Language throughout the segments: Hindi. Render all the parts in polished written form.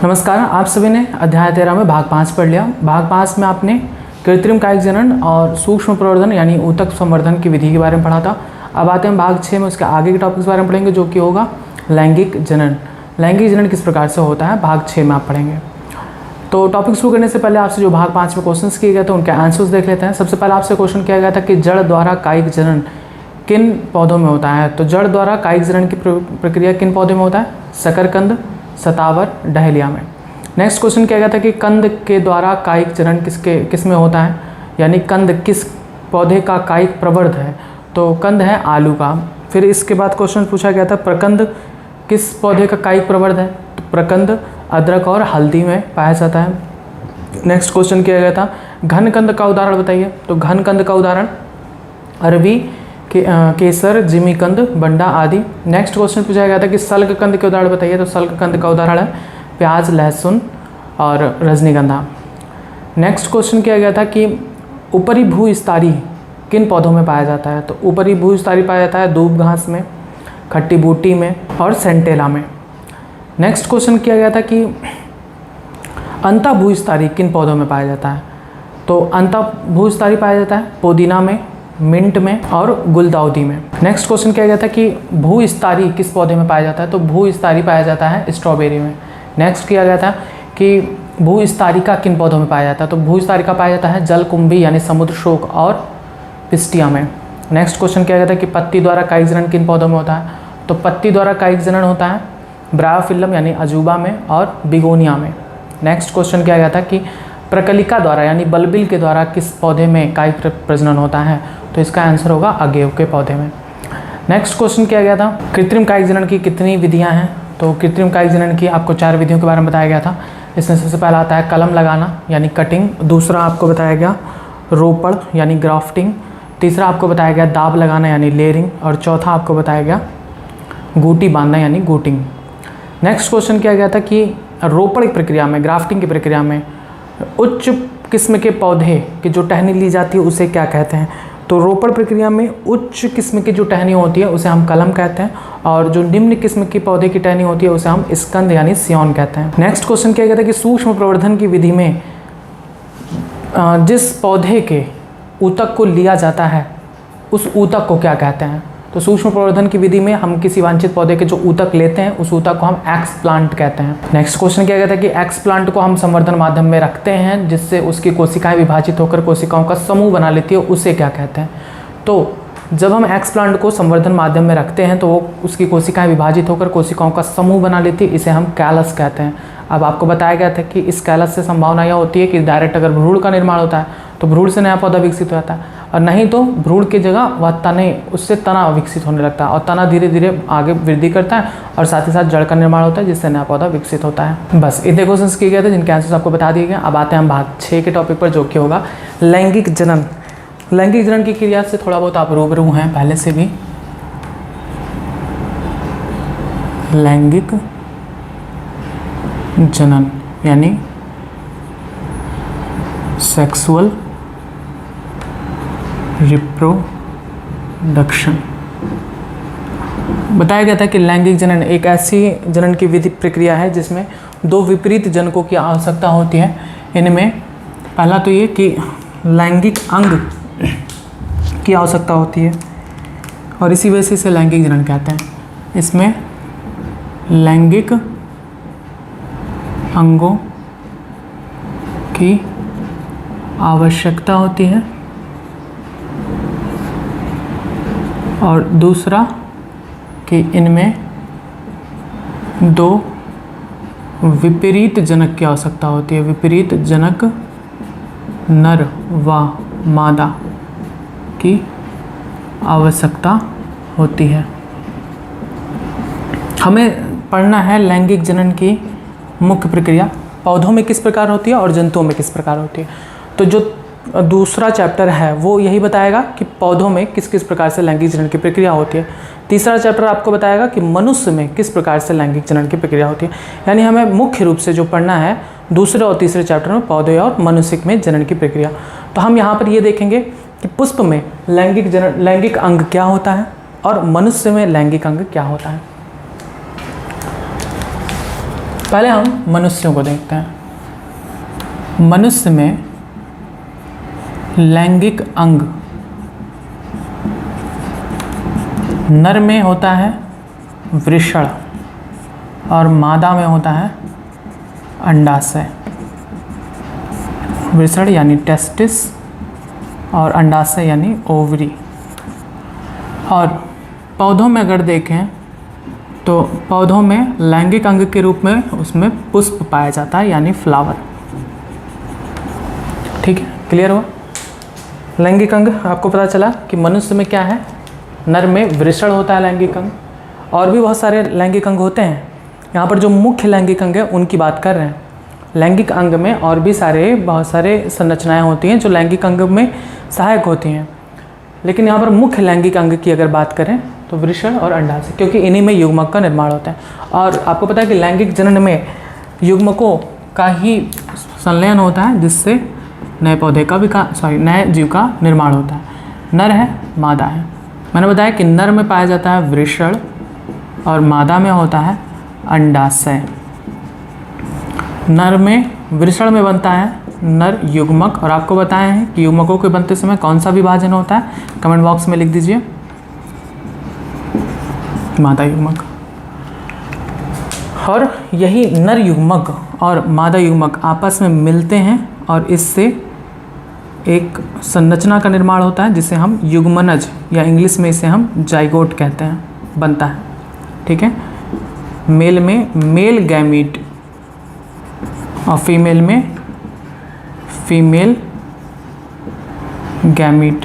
नमस्कार, आप सभी ने अध्याय 13 में भाग 5 पढ़ लिया। भाग 5 में आपने कृत्रिम कायिक जनन और सूक्ष्म प्रवर्धन यानी ऊतक संवर्धन की विधि के बारे में पढ़ा था। अब आते हैं भाग 6 में, उसके आगे के टॉपिक्स के बारे में पढ़ेंगे जो कि होगा लैंगिक जनन। लैंगिक जनन किस प्रकार से होता है भाग 6 में आप पढ़ेंगे। तो टॉपिक शुरू करने से पहले आपसे जो भाग 5 में क्वेश्चंस किए गए थे उनके आंसर्स देख लेते हैं। सबसे पहले आपसे क्वेश्चन किया गया था कि जड़ द्वारा कायिक जनन किन पौधों में होता है। तो जड़ द्वारा कायिक जनन की प्रक्रिया किन पौधे में होता है? शकरकंद, शतावर, डहेलिया में। नेक्स्ट क्वेश्चन किया गया था कि कंद के द्वारा कायिक जनन किस में होता है, यानी कंद किस पौधे का कायिक प्रवर्ध है। तो कंद है आलू का। फिर इसके बाद क्वेश्चन पूछा गया था प्रकंद किस पौधे का कायिक प्रवर्ध है। तो प्रकंद अदरक और हल्दी में पाया जाता है। नेक्स्ट क्वेश्चन किया गया था घनकंद का उदाहरण बताइए। तो घनकंद का उदाहरण अरबी, केसर, जिमीकंद, बंडा आदि। नेक्स्ट क्वेश्चन पूछा गया था कि सल्ककंद के उदाहरण बताइए। तो सल्ककंद का उदाहरण है प्याज, लहसुन और रजनीगंधा। नेक्स्ट क्वेश्चन किया गया था कि ऊपरी भूस्तरीय किन पौधों में पाया जाता है। तो ऊपरी भूस्तरीय पाया जाता है दूब घास में, खट्टी बूटी में और सेंटेला में। नेक्स्ट क्वेश्चन किया गया था कि अंतः भूस्तरीय किन पौधों में पाया जाता है। तो अंतः भूस्तरीय पाया जाता है पुदीना में, मिंट में और गुलदाउदी में। नेक्स्ट क्वेश्चन किया गया था कि भूस्तरीय किस पौधे में पाया जाता है। तो भूस्तरीय पाया जाता है स्ट्रॉबेरी में। नेक्स्ट किया गया था कि भूस्तरीय किन पौधों में पाया जाता है। तो भूस्तरीय पाया जाता है जलकुंभी यानी समुद्र शोक और पिस्टिया में। नेक्स्ट क्वेश्चन किया गया था कि पत्ती द्वारा कायिक जनन किन पौधों में होता है। तो पत्ती द्वारा कायिक जनन होता है ब्रायोफिल्लम यानी अजूबा में और बिगोनिया में। नेक्स्ट क्वेश्चन किया गया था कि प्रकलिका द्वारा यानी बल्बिल के द्वारा किस पौधे में कायिक प्रजनन होता है। तो इसका आंसर होगा अगेव के पौधे में। नेक्स्ट क्वेश्चन किया गया था कृत्रिम कायिक जनन की कितनी विधियां हैं। तो कृत्रिम कायिक जनन की आपको 4 विधियों के बारे में बताया गया था। इसमें सबसे पहला आता है कलम लगाना यानी कटिंग। दूसरा आपको बताया गया रोपड़ यानी ग्राफ्टिंग। तीसरा आपको बताया गया दाब लगाना यानी लेयरिंग। और चौथा आपको बताया गया गूटी बांधना यानी गूटिंग। नेक्स्ट क्वेश्चन किया गया था कि रोपड़ की प्रक्रिया में, ग्राफ्टिंग की प्रक्रिया में उच्च किस्म के पौधे की जो टहनी ली जाती है उसे क्या कहते हैं। तो रोपड़ प्रक्रिया में उच्च किस्म की जो टहनी होती है उसे हम कलम कहते हैं, और जो निम्न किस्म की पौधे की टहनी होती है उसे हम स्कंद यानी सियोन कहते हैं। नेक्स्ट क्वेश्चन किया गया था कि सूक्ष्म प्रवर्धन की विधि में जिस पौधे के ऊतक को लिया जाता है उस ऊतक को क्या कहते हैं। तो सूक्ष्म प्रवर्धन की विधि में हम किसी वांछित पौधे के जो ऊतक लेते हैं उस ऊतक को हम एक्सप्लांट कहते हैं। नेक्स्ट क्वेश्चन किया गया था कि एक्सप्लांट को हम संवर्धन माध्यम में रखते हैं जिससे उसकी कोशिकाएं विभाजित होकर कोशिकाओं का समूह बना लेती है, उसे क्या कहते हैं। तो जब हम एक्सप्लांट को संवर्धन माध्यम में रखते हैं तो वो उसकी कोशिकाएं विभाजित होकर कोशिकाओं का समूह बना लेती है, इसे हम कैलस कहते हैं। अब आपको बताया गया था कि इस कैलस से संभावना यह होती है कि डायरेक्ट अगर भ्रूण का निर्माण होता है तो भ्रूण से नया पौधा विकसित हो जाता है, और नहीं तो भ्रूण की जगह वह तने, उससे तना विकसित होने लगता है और तना धीरे धीरे आगे वृद्धि करता है और साथ ही साथ जड़ का निर्माण होता है जिससे नया पौधा विकसित होता है। बस इतने क्वेश्चन किए गए थे जिनके आंसर्स आपको बता दिए गए। अब आते हैं हम भाग 6 के टॉपिक पर जो कि होगा लैंगिक जनन। लैंगिक जनन की क्रिया से थोड़ा बहुत आप रूबरू हैं पहले से भी। लैंगिक जनन यानी सेक्सुअल रिप्रोडक्शन। बताया गया था कि लैंगिक जनन एक ऐसी जनन की विधि प्रक्रिया है जिसमें 2 विपरीत जनकों की आवश्यकता होती है। इनमें पहला तो ये कि लैंगिक अंग की आवश्यकता होती है और इसी वजह से इसे लैंगिक जनन कहते हैं। इसमें लैंगिक अंगों की आवश्यकता होती है और दूसरा कि इनमें 2 विपरीत जनक की आवश्यकता होती है। विपरीत जनक नर व मादा की आवश्यकता होती है। हमें पढ़ना है लैंगिक जनन की मुख्य प्रक्रिया पौधों में किस प्रकार होती है और जंतुओं में किस प्रकार होती है। तो जो दूसरा चैप्टर है वो यही बताएगा कि पौधों में किस किस प्रकार से लैंगिक जनन की प्रक्रिया होती है। तीसरा चैप्टर आपको बताएगा कि मनुष्य में किस प्रकार से लैंगिक जनन की प्रक्रिया होती है। यानी हमें मुख्य रूप से जो पढ़ना है दूसरे और तीसरे चैप्टर में पौधे और मनुष्य में जनन की प्रक्रिया। तो हम यहाँ पर ये देखेंगे कि पुष्प में लैंगिक अंग क्या होता है और मनुष्य में लैंगिक अंग क्या होता है। पहले हम मनुष्यों को देखते हैं। मनुष्य में लैंगिक अंग नर में होता है वृषण और मादा में होता है अंडाशय। वृषण यानी टेस्टिस और अंडाशय यानी ओवरी। और पौधों में अगर देखें तो पौधों में लैंगिक अंग के रूप में उसमें पुष्प पाया जाता है यानी फ्लावर। ठीक है, क्लियर हुआ? लैंगिक अंग आपको पता चला कि मनुष्य में क्या है, नर में वृषण होता है लैंगिक अंग, और भी बहुत सारे लैंगिक अंग होते हैं। यहाँ पर जो मुख्य लैंगिक अंग है उनकी बात कर रहे हैं। लैंगिक अंग में और भी बहुत सारे संरचनाएं होती हैं जो लैंगिक अंग में सहायक होती हैं, लेकिन यहाँ पर मुख्य लैंगिक अंग की अगर बात करें तो वृषण और अंडाशय, क्योंकि इन्हीं में युग्मक का निर्माण होता है। और आपको पता है कि लैंगिक जनन में युग्मकों का ही संलयन होता है जिससे नए पौधे का नए जीव का निर्माण होता है। नर है, मादा है। मैंने बताया कि नर में पाया जाता है वृषण और मादा में होता है अंडाशय। नर में वृषण में बनता है नर युग्मक, और आपको बताया है कि युग्मकों के बनते समय कौन सा विभाजन होता है, कमेंट बॉक्स में लिख दीजिए, मादा युग्मक। और यही नर युग्मक और मादा युग्मक आपस में मिलते हैं और इससे एक संरचना का निर्माण होता है जिसे हम युग्मनज या इंग्लिश में इसे हम जाइगोट कहते हैं, बनता है। ठीक है, मेल में मेल गैमीट और फीमेल में फीमेल गैमीट।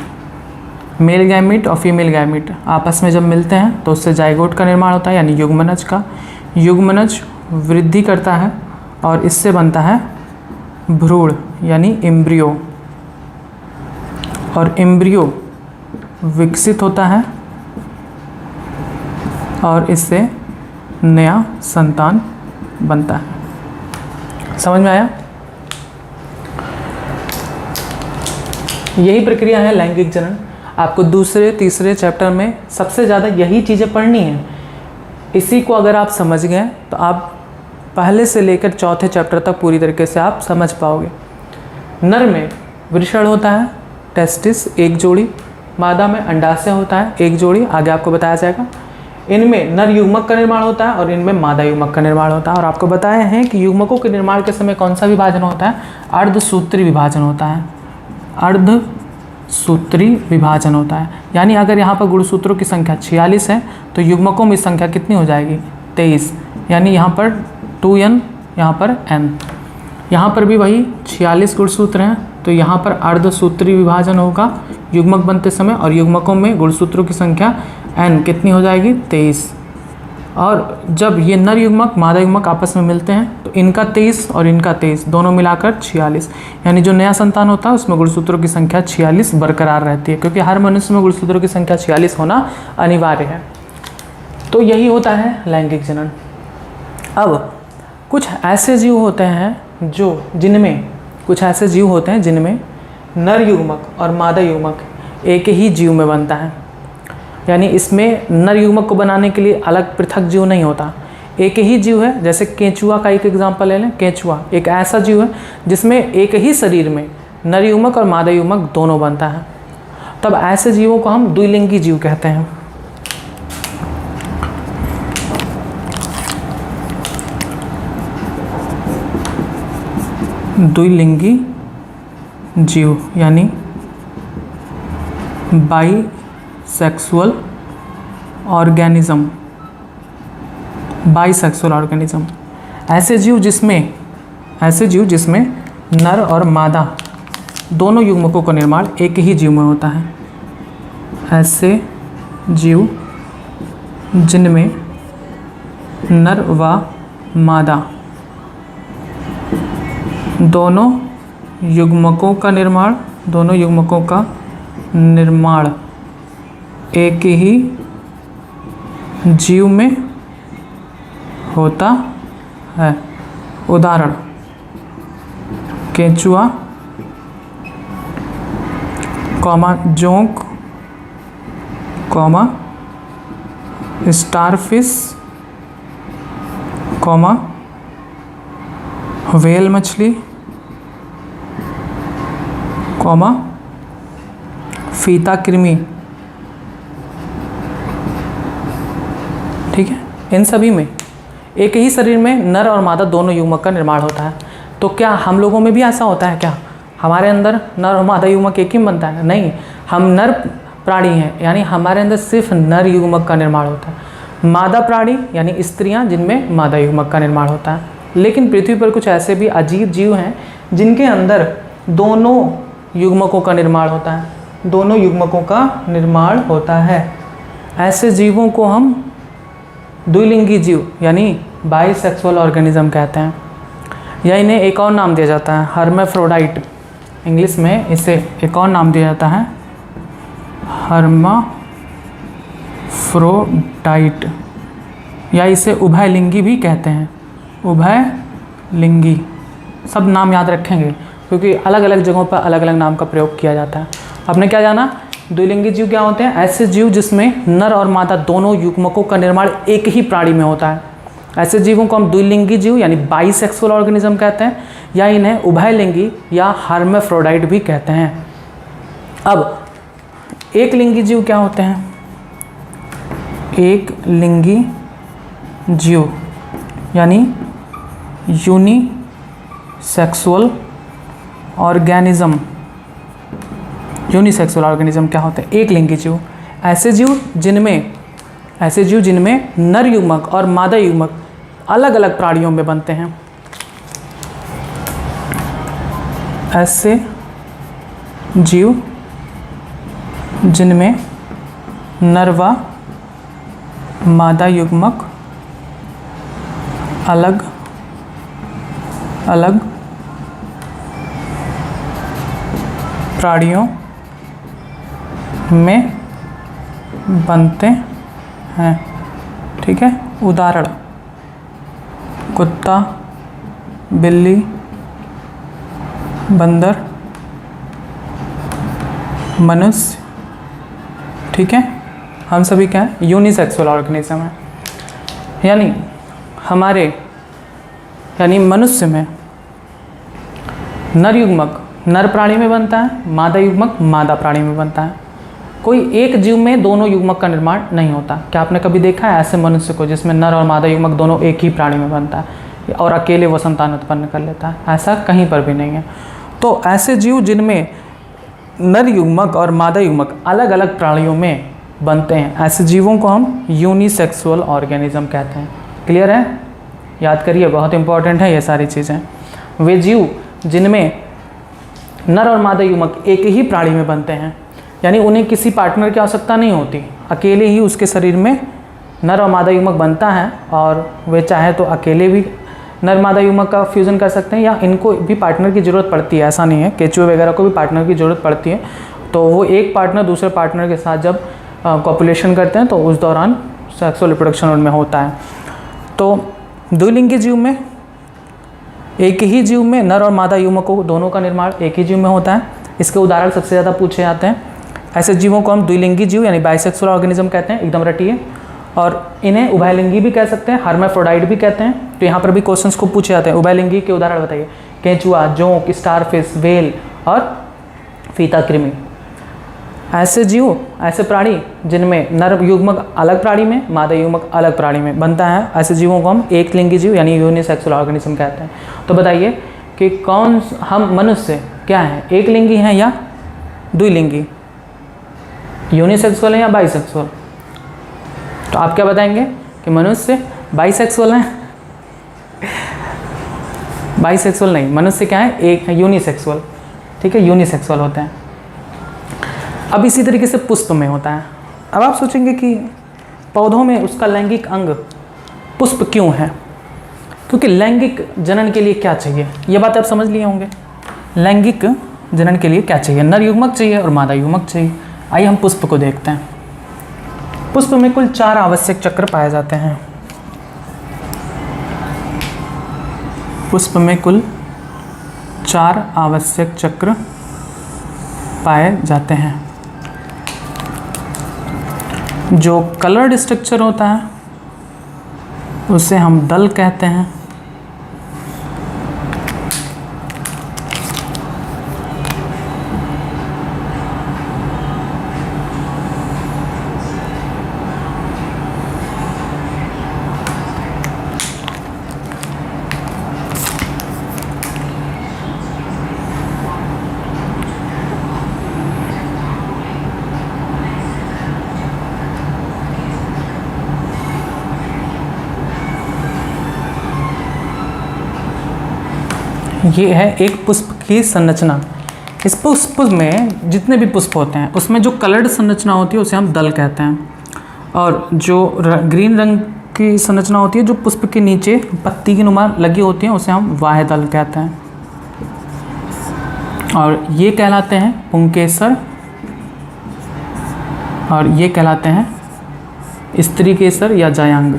मेल गैमीट और फीमेल गैमीट आपस में जब मिलते हैं तो उससे जाइगोट का निर्माण होता है यानी युग्मनज का। युग्मनज वृद्धि करता है और इससे बनता है भ्रूण यानी एम्ब्रियो, और एम्ब्रियो विकसित होता है और इससे नया संतान बनता है। समझ में आया? यही प्रक्रिया है लैंगिक जनन। आपको दूसरे तीसरे चैप्टर में सबसे ज़्यादा यही चीज़ें पढ़नी है। इसी को अगर आप समझ गए तो आप पहले से लेकर चौथे चैप्टर तक पूरी तरीके से आप समझ पाओगे। नर में वृषण होता है, टेस्टिस एक जोड़ी, मादा में अंडाशय होता है एक जोड़ी, आगे आपको बताया जाएगा। इनमें नर युग्मक का निर्माण होता है और इनमें मादा युग्मक का निर्माण होता है। और आपको बताया है कि युग्मकों के निर्माण के समय कौन सा विभाजन होता है, अर्धसूत्री विभाजन होता है। अर्धसूत्री विभाजन होता है, यानी अगर यहाँ पर गुणसूत्रों की संख्या 46 है तो युग्मकों में संख्या कितनी हो जाएगी, 23, यानी यहाँ पर 2n, यहाँ पर n। यहाँ पर भी वही 46 गुणसूत्र हैं तो यहाँ पर अर्धसूत्री विभाजन होगा युग्मक बनते समय, और युग्मकों में गुणसूत्रों की संख्या n कितनी हो जाएगी, 23। और जब ये नर युग्मक मादा युग्मक आपस में मिलते हैं तो इनका 23 और इनका 23 दोनों मिलाकर 46, यानी जो नया संतान होता है उसमें गुणसूत्रों की संख्या 46 बरकरार रहती है, क्योंकि हर मनुष्य में गुणसूत्रों की संख्या 46 होना अनिवार्य है। तो यही होता है लैंगिक जनन। अब कुछ ऐसे जीव होते हैं जिनमें नर युग्मक और मादा युग्मक एक ही जीव में बनता है, यानी इसमें नर युग्मक को बनाने के लिए अलग पृथक जीव नहीं होता, एक ही जीव है। जैसे केंचुआ का एक एग्जांपल ले लें। केंचुआ एक ऐसा जीव है जिसमें एक ही शरीर में नर युग्मक और मादा युग्मक दोनों बनता है। तब ऐसे जीवों को हम द्विलिंगी जीव कहते हैं। द्विलिंगी जीव यानी बाईसेक्सुअल ऑर्गेनिज्म। बाईसेक्सुअल ऑर्गेनिज्म ऐसे जीव जिसमें नर और मादा दोनों युग्मकों का निर्माण एक ही जीव में होता है। ऐसे जीव जिनमें नर व मादा दोनों युग्मकों का निर्माण एक ही जीव में होता है। उदाहरण केंचुआ, जोंक, स्टारफिश, व्हेल मछली, कॉमा फीता कृमि। ठीक है, इन सभी में एक ही शरीर में नर और मादा दोनों युग्मक का निर्माण होता है। तो क्या हम लोगों में भी ऐसा होता है क्या? हमारे अंदर नर और मादा युग्मक एक ही में बनता है? नहीं, हम नर प्राणी हैं, यानी हमारे अंदर सिर्फ नर युग्मक का निर्माण होता है। मादा प्राणी यानी स्त्रियां, जिनमें मादा युग्मक का निर्माण होता है। लेकिन पृथ्वी पर कुछ ऐसे भी अजीब जीव हैं जिनके अंदर दोनों युग्मकों का निर्माण होता है, दोनों युग्मकों का निर्माण होता है। ऐसे जीवों को हम द्विलिंगी जीव यानी बाइसेक्सुअल ऑर्गेनिज्म कहते हैं, या इन्हें एक और नाम दिया जाता है हर्माफ्रोडाइट। इंग्लिश में इसे एक और नाम दिया जाता है हर्माफ्रोडाइट, या इसे उभयलिंगी भी कहते हैं। उभयलिंगी, सब नाम याद रखेंगे क्योंकि अलग अलग जगहों पर अलग अलग नाम का प्रयोग किया जाता है। आपने क्या जाना? द्विलिंगी जीव क्या होते हैं? ऐसे जीव जिसमें नर और मादा दोनों युग्मकों का निर्माण एक ही प्राणी में होता है। ऐसे जीवों को हम द्विलिंगी जीव यानी बाइसेक्सुअल ऑर्गेनिज्म कहते हैं, या इन्हें उभयलिंगी या हर्माफ्रोडाइट भी कहते हैं। अब एक लिंगी जीव क्या होते हैं? एक लिंगी जीव यानी यूनिसेक्सुअल ऑर्गेनिज्म। यूनिसेक्सुअल ऑर्गेनिज्म क्या होते हैं? एक लिंगी जीव, ऐसे जीव जिनमें नर युग्मक और मादा युग्मक अलग अलग प्राणियों में बनते हैं। ऐसे जीव जिनमें नर व मादा युग्मक अलग अलग प्राणियों में बनते हैं। ठीक है, उदाहरण कुत्ता, बिल्ली, बंदर, मनुष्य। ठीक है, हम सभी क्या है? यूनिसेक्सुअल ऑर्गेनिज्म है। यानी मनुष्य में नर युग्मक नर प्राणी में बनता है, मादा युग्मक मादा प्राणी में बनता है। कोई एक जीव में दोनों युग्मक का निर्माण नहीं होता। क्या आपने कभी देखा है ऐसे मनुष्य को जिसमें नर और मादा युग्मक दोनों एक ही प्राणी में बनता है और अकेले वो संतान उत्पन्न कर लेता है? ऐसा कहीं पर भी नहीं है। तो ऐसे जीव जिनमें नर युग्मक और मादा युग्मक अलग अलग प्राणियों में बनते हैं, ऐसे जीवों को हम यूनिसेक्सुअल ऑर्गेनिज्म कहते हैं। क्लियर है? याद करिए, बहुत इंपॉर्टेंट है ये सारी चीज़ें। वे जीव जिनमें नर और मादा युग्मक एक ही प्राणी में बनते हैं, यानी उन्हें किसी पार्टनर की आवश्यकता नहीं होती, अकेले ही उसके शरीर में नर और मादा युग्मक बनता है और वे चाहे तो अकेले भी नर मादा युग्मक का फ्यूज़न कर सकते हैं, या इनको भी पार्टनर की ज़रूरत पड़ती है। ऐसा नहीं है, केचुए वगैरह को भी पार्टनर की ज़रूरत पड़ती है। तो वो एक पार्टनर दूसरे पार्टनर के साथ जब कॉपुलेशन करते हैं तो उस दौरान सेक्सुअल रिप्रोडक्शन उनमें होता है। तो द्विलिंगी जीव में एक ही जीव में नर और मादा युग्मकों दोनों का निर्माण एक ही जीव में होता है। इसके उदाहरण सबसे ज़्यादा पूछे जाते हैं। ऐसे जीवों को हम द्विलिंगी जीव यानी बाइसेक्सुअल ऑर्गेनिज्म कहते हैं, एकदम रटिए। और इन्हें उभयलिंगी भी कह सकते हैं, हर्माफ्रोडाइट भी कहते हैं। तो यहाँ पर भी क्वेश्चंस को पूछे जाते हैं। उभयलिंगी के उदाहरण बताइए। केंचुआ, जोंक, स्टारफिश, व्हेल और फीता कृमि। ऐसे जीव, ऐसे प्राणी जिनमें नर युग्मक अलग प्राणी में, मादा युग्मक अलग प्राणी में बनता है, ऐसे जीवों को हम एक लिंगी जीव यानी यूनिसेक्सुअल ऑर्गेनिज्म कहते हैं। तो बताइए कि हम मनुष्य क्या हैं, एक लिंगी हैं या द्विलिंगी? यूनिसेक्सुअल है या बाइसेक्सुअल? तो आप क्या बताएंगे कि मनुष्य बाइसेक्सुअल हैं? बाइसेक्सुअल नहीं, मनुष्य क्या है? एक यूनिसेक्सुअल। ठीक है, यूनिसेक्सुअल होते हैं। अब इसी तरीके से पुष्प में होता है। अब आप सोचेंगे कि पौधों में उसका लैंगिक अंग पुष्प क्यों है? क्योंकि लैंगिक जनन के लिए क्या चाहिए, ये बात आप समझ लिए होंगे। लैंगिक जनन के लिए क्या चाहिए? नर युग्मक चाहिए और मादा युग्मक चाहिए। आइए हम पुष्प को देखते हैं। पुष्प में कुल 4 आवश्यक चक्र पाए जाते हैं। पुष्प में कुल 4 आवश्यक चक्र पाए जाते हैं। जो कलर्ड स्ट्रक्चर होता है उसे हम दल कहते हैं। ये है एक पुष्प की संरचना। इस पुष्प में जितने भी पुष्प होते हैं उसमें जो कलर्ड संरचना होती है उसे हम दल कहते हैं, और जो ग्रीन रंग की संरचना होती है जो पुष्प के नीचे पत्ती की नुमा लगी होती है उसे हम बाह्य दल कहते हैं, और ये कहलाते हैं पुंकेसर, और ये कहलाते हैं स्त्रीकेसर या जायांग।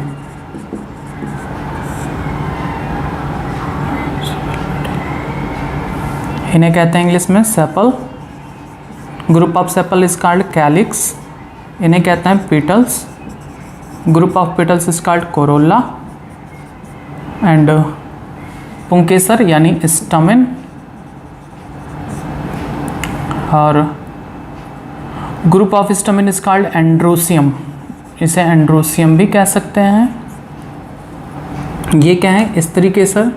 इन्हें कहते हैं इंग्लिश में sepal. Group of sepal is called calyx. इन्हें कहते हैं petals. Group of petals is called corolla. And पुंकेसर यानी स्टमेन, और group of stamen is called androecium. इसे एंड्रोसियम भी कह सकते हैं। ये क्या है? स्त्रीकेसर,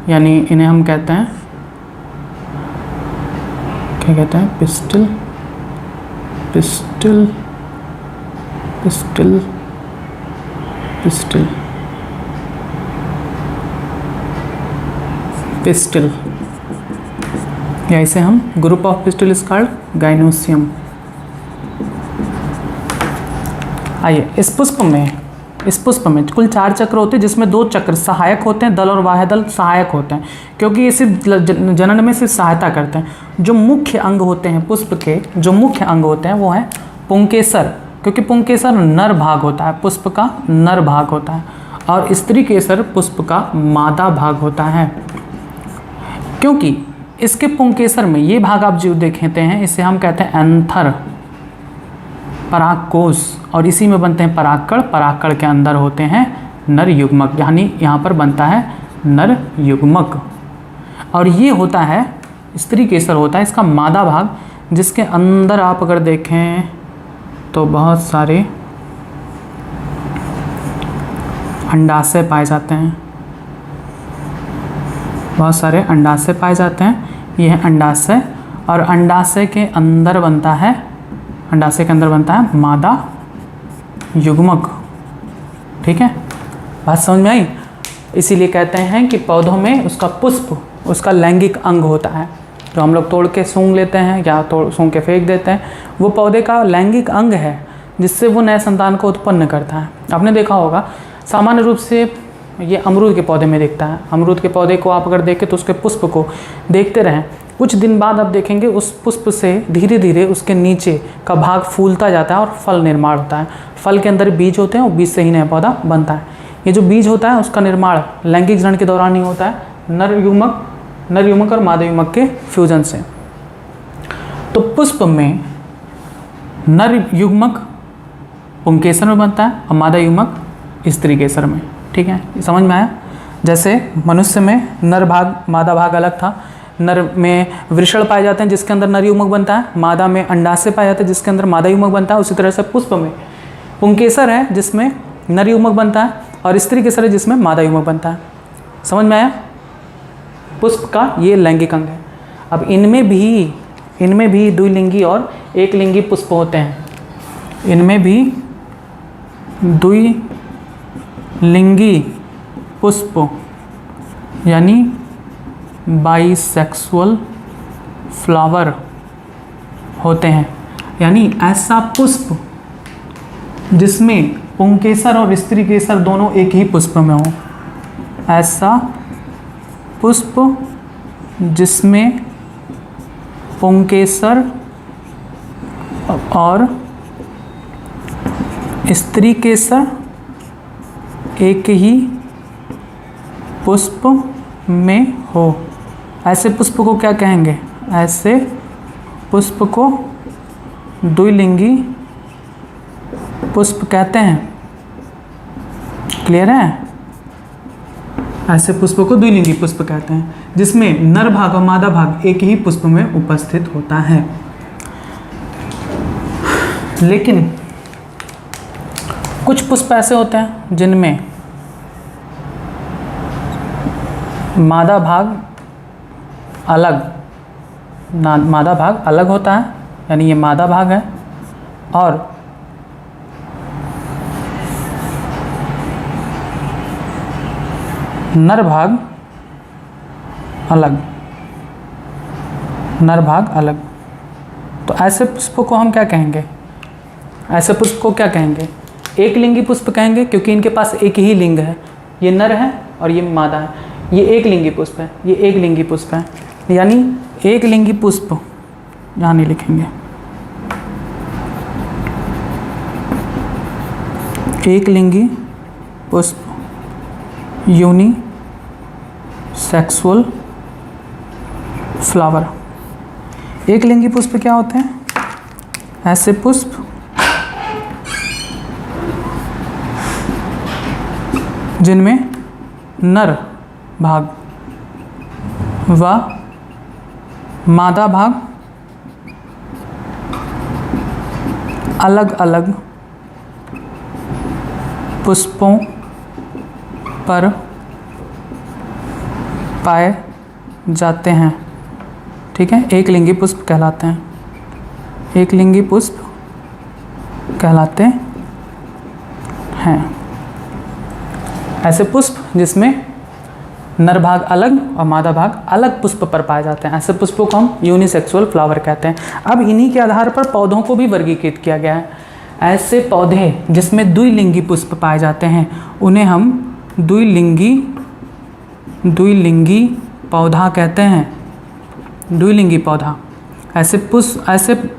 यानी इन्हें हम कहते हैं, क्या कहते हैं? Pistil, pistil, pistil, pistil, pistil, या इसे हम group of pistil is called gynoecium. आइए, इस पुष्प में कुल 4 चक्र होते हैं, जिसमें 2 चक्र सहायक होते हैं, दल और बाह्य दल सहायक होते हैं, क्योंकि ये सिर्फ जनन में सिर्फ सहायता करते हैं। जो मुख्य अंग होते हैं पुष्प के, जो मुख्य अंग होते हैं वो है पुंकेसर, क्योंकि पुंकेसर नर भाग होता है, पुष्प का नर भाग होता है, और स्त्रीकेसर पुष्प का मादा भाग होता है। क्योंकि इसके पुंकेसर में ये भाग आप जो देखते हैं इसे हम कहते हैं एंथर, परागकोश, और इसी में बनते हैं परागकण। परागकण के अंदर होते हैं नर युग्मक, यानी यहाँ पर बनता है नर युग्मक, और ये होता है स्त्रीकेसर होता है इसका मादा भाग, जिसके अंदर आप अगर देखें तो बहुत सारे अंडाशय पाए जाते हैं, बहुत सारे अंडाशय पाए जाते हैं। ये है अंडाशय, और अंडाशय के अंदर बनता है, अंडाशय के अंदर बनता है मादा युग्मक। ठीक है, बात समझ में आई? इसीलिए कहते हैं कि पौधों में उसका पुष्प उसका लैंगिक अंग होता है, जो हम लोग तोड़ के सूंघ लेते हैं या सूंघ के फेंक देते हैं, वो पौधे का लैंगिक अंग है, जिससे वो नए संतान को उत्पन्न करता है। आपने देखा होगा सामान्य रूप से ये अमरूद के पौधे में दिखता है। अमरूद के पौधे को आप अगर देखें तो उसके पुष्प को देखते रहें, कुछ दिन बाद आप देखेंगे उस पुष्प से धीरे धीरे उसके नीचे का भाग फूलता जाता है और फल निर्माण होता है। फल के अंदर बीज होते हैं और बीज से ही नया पौधा बनता है। ये जो बीज होता है उसका निर्माण लैंगिक जनन के दौरान ही होता है, नर युग्मक और मादा युग्मक के फ्यूजन से। तो पुष्प में नर युग्मक पुंकेसर में बनता है और मादा युग्मक स्त्रीकेसर में। ठीक है, ये समझ में आया? जैसे मनुष्य में नर भाग मादा भाग अलग था, नर में वृषण पाए जाते हैं जिसके अंदर नर युग्मक बनता है, मादा में अंडाशय पाए जाते हैं जिसके अंदर मादा युग्मक बनता है। उसी तरह से पुष्प में पुंकेसर है जिसमें नर युग्मक बनता है, और स्त्रीकेसर है जिसमें मादा युग्मक बनता है। समझ में आया? पुष्प का ये लैंगिक अंग है। अब इनमें भी द्विलिंगी और एक लिंगी पुष्प होते हैं। इनमें भी द्विलिंगी पुष्प यानी बाइसेक्सुअल फ्लावर होते हैं, यानी ऐसा पुष्प जिसमें पुंकेसर और स्त्रीकेसर दोनों एक ही पुष्प में हो। ऐसा पुष्प जिसमें पुंकेसर और स्त्रीकेसर एक ही पुष्प में हो, ऐसे पुष्प को क्या कहेंगे? ऐसे पुष्प को द्विलिंगी पुष्प कहते हैं। क्लियर है? ऐसे पुष्प को द्विलिंगी पुष्प कहते हैं जिसमें नर भाग और मादा भाग एक ही पुष्प में उपस्थित होता है। लेकिन कुछ पुष्प ऐसे होते हैं जिनमें मादा भाग अलग होता है, यानी ये मादा भाग है, और नर भाग अलग, नर भाग अलग। तो ऐसे पुष्प को हम क्या कहेंगे? ऐसे पुष्प को क्या कहेंगे? एक लिंगी पुष्प कहेंगे, क्योंकि इनके पास एक ही लिंग है, ये नर है और ये मादा है। ये एक लिंगी पुष्प है, ये एक लिंगी पुष्प है, यानी एक लिंगी पुष्प यहाँ नहीं लिखेंगे, एक लिंगी पुष्प यूनिसेक्सुअल फ्लावर। एक लिंगी पुष्प क्या होते हैं? ऐसे पुष्प जिनमें नर भाग व मादा भाग अलग अलग पुष्पों पर पाए जाते हैं। ठीक है, एक लिंगी पुष्प कहलाते हैं, एक लिंगी पुष्प कहलाते हैं ऐसे पुष्प जिसमें नर भाग अलग और मादा भाग अलग पुष्प पर पाए जाते हैं। ऐसे पुष्पों को हम यूनिसेक्सुअल फ्लावर कहते हैं। अब इन्हीं के आधार पर पौधों को भी वर्गीकृत किया गया है। ऐसे पौधे जिसमें द्विलिंगी पुष्प पाए जाते हैं उन्हें हम द्विलिंगी पौधा कहते हैं। द्विलिंगी पौधा। ऐसे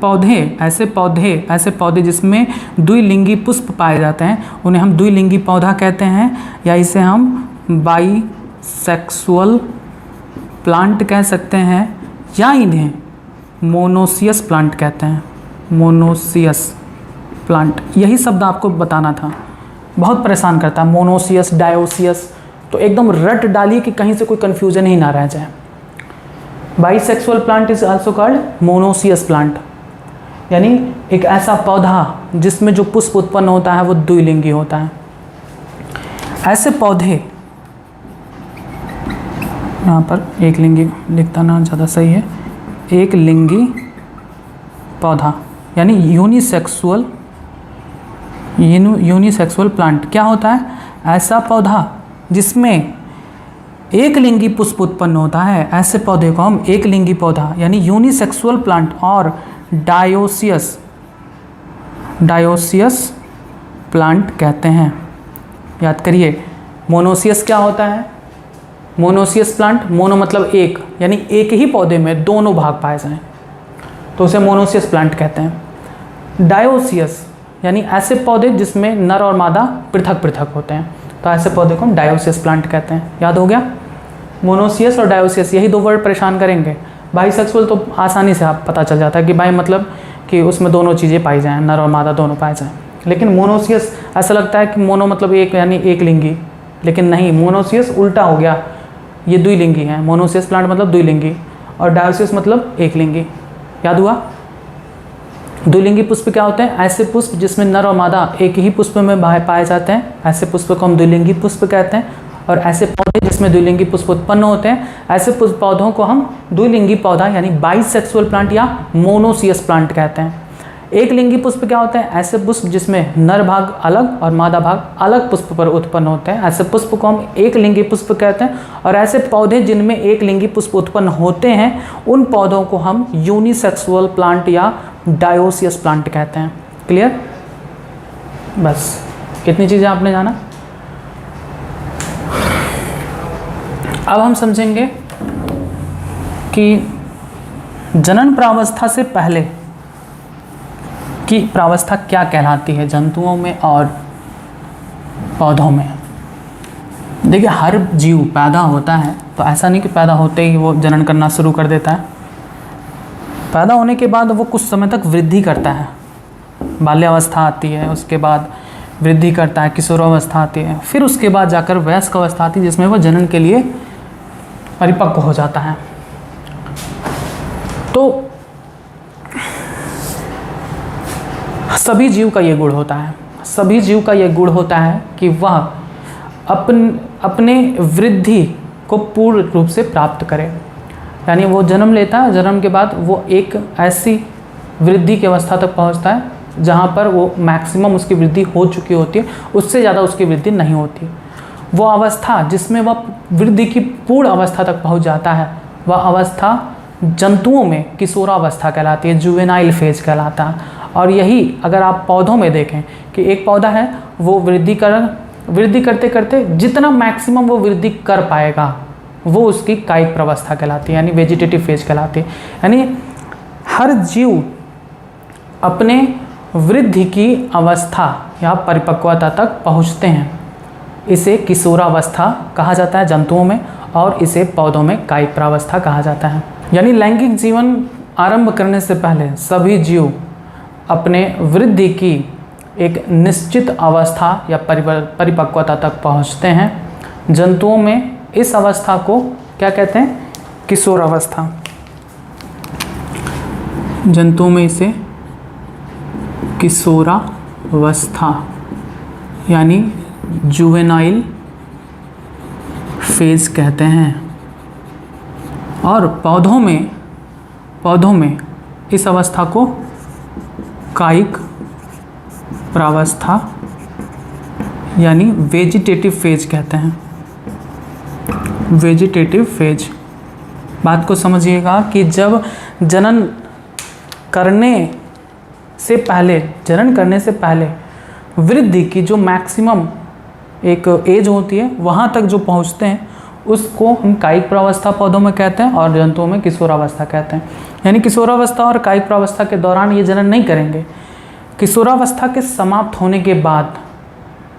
पौधे जिसमें द्विलिंगी पुष्प पाए जाते हैं उन्हें हम द्विलिंगी पौधा कहते हैं, या इसे हम बाइसेक्सुअल प्लांट कह सकते हैं, या इन्हें मोनोसियस प्लांट कहते हैं। मोनोसियस प्लांट, यही शब्द आपको बताना था, बहुत परेशान करता है मोनोसियस, डायोसियस, तो एकदम रट डालिए कि कहीं से कोई कन्फ्यूजन ही ना रह जाए। Bisexual plant is also called monoecious plant, यानी एक ऐसा पौधा जिसमें जो पुष्प उत्पन्न होता है वो द्विलिंगी होता है। ऐसे पौधे, यहाँ पर एक लिंगी लिखता ना ज़्यादा सही है, एक लिंगी पौधा यानी यूनिसेक्सुअल प्लांट क्या होता है? ऐसा पौधा जिसमें एक लिंगी पुष्प उत्पन्न होता है, ऐसे पौधे को हम एक लिंगी पौधा यानी यूनिसेक्सुअल प्लांट और डायोसियस प्लांट कहते हैं। याद करिए, मोनोसियस क्या होता है? मोनोसियस प्लांट, मोनो मतलब एक, यानी एक ही पौधे में दोनों भाग पाए जाएं तो उसे मोनोसियस प्लांट कहते हैं। डायोसियस यानी ऐसे पौधे जिसमें नर और मादा पृथक पृथक होते हैं, तो ऐसे पौधे को हम डायोसियस प्लांट कहते हैं। याद हो गया? मोनोसियस और डायोसियस, यही दो वर्ड परेशान करेंगे। बाइसेक्सुअल तो आसानी से आप पता चल जाता है कि बाई मतलब कि उसमें दोनों चीज़ें पाई जाएं, नर और मादा दोनों पाए जाएं। लेकिन मोनोसियस ऐसा लगता है कि मोनो मतलब एक यानी एक लिंगी, लेकिन नहीं, मोनोसियस उल्टा हो गया, ये द्विलिंगी है। मोनोसियस प्लांट मतलब द्विलिंगी और डायोसियस मतलब एक लिंगी। याद हुआ? द्विलिंगी पुष्प क्या होते हैं? ऐसे पुष्प जिसमें नर और मादा एक ही पुष्प में पाए जाते हैं, ऐसे पुष्प को हम द्विलिंगी पुष्प कहते हैं। और ऐसे पौधे जिसमें द्विलिंगी पुष्प उत्पन्न होते हैं, ऐसे पौधों को हम द्विलिंगी पौधा यानी बाइसेक्सुअल प्लांट या मोनोसियस प्लांट कहते हैं। एक लिंगी पुष्प क्या होते हैं? ऐसे पुष्प जिसमें नर भाग अलग और मादा भाग अलग पुष्प पर उत्पन्न होते हैं, ऐसे पुष्प को हम एक लिंगी पुष्प कहते हैं। और ऐसे पौधे जिनमें एक लिंगी पुष्प उत्पन्न होते हैं उन पौधों को हम यूनिसेक्सुअल प्लांट या डायोसियस प्लांट कहते हैं। क्लियर? बस कितनी चीज़ें आपने जाना। अब हम समझेंगे कि जनन प्रावस्था से पहले की प्रावस्था क्या कहलाती है जंतुओं में और पौधों में। देखिए, हर जीव पैदा होता है तो ऐसा नहीं कि पैदा होते ही वो जनन करना शुरू कर देता है। पैदा होने के बाद वो कुछ समय तक वृद्धि करता है, बाल्यावस्था आती है, उसके बाद वृद्धि करता है, किशोरावस्था आती है, फिर उसके बाद जाकर वयस्क अवस्था आती है जिसमें वो जनन के लिए परिपक्व हो जाता है। तो सभी जीव का ये गुण होता है, सभी जीव का ये गुण होता है कि वह अपने वृद्धि को पूर्ण रूप से प्राप्त करे। यानी वो जन्म लेता है, जन्म के बाद वो एक ऐसी वृद्धि की अवस्था तक पहुंचता है जहां पर वो मैक्सिमम उसकी वृद्धि हो चुकी होती है, उससे ज़्यादा उसकी वृद्धि नहीं होती। वो अवस्था जिसमें वह वृद्धि की पूर्ण अवस्था तक पहुंच जाता है, वह अवस्था जंतुओं में किशोरावस्था कहलाती है, जुवेनाइल फेज कहलाता है। और यही अगर आप पौधों में देखें कि एक पौधा है वो वृद्धि करते करते जितना मैक्सिमम वो वृद्धि कर पाएगा वो उसकी कायिक प्रावस्था कहलाती है, यानी वेजिटेटिव फेज कहलाती है। यानी हर जीव अपने वृद्धि की अवस्था या परिपक्वता तक पहुँचते हैं, इसे किशोरावस्था कहा जाता है जंतुओं में, और इसे पौधों में कायिक प्रावस्था कहा जाता है। यानी लैंगिक जीवन आरंभ करने से पहले सभी जीव अपने वृद्धि की एक निश्चित अवस्था या परिपक्वता तक पहुंचते हैं। जंतुओं में इस अवस्था को क्या कहते हैं? किशोरावस्था। जंतुओं में इसे किशोरावस्था यानी जुवेनाइल फेज कहते हैं। और पौधों में इस अवस्था को कायिक प्रावस्था यानी वेजिटेटिव फेज कहते हैं। Vegetative phase. बात को समझिएगा कि जब जनन करने से पहले वृद्धि की जो मैक्सिमम एक एज होती है वहाँ तक जो पहुँचते हैं उसको हम कायिक प्रावस्था पौधों में कहते हैं और जंतुओं में किशोरावस्था कहते हैं। यानी किशोरावस्था और कायिक प्रावस्था के दौरान ये जनन नहीं करेंगे। किशोरावस्था के समाप्त होने के बाद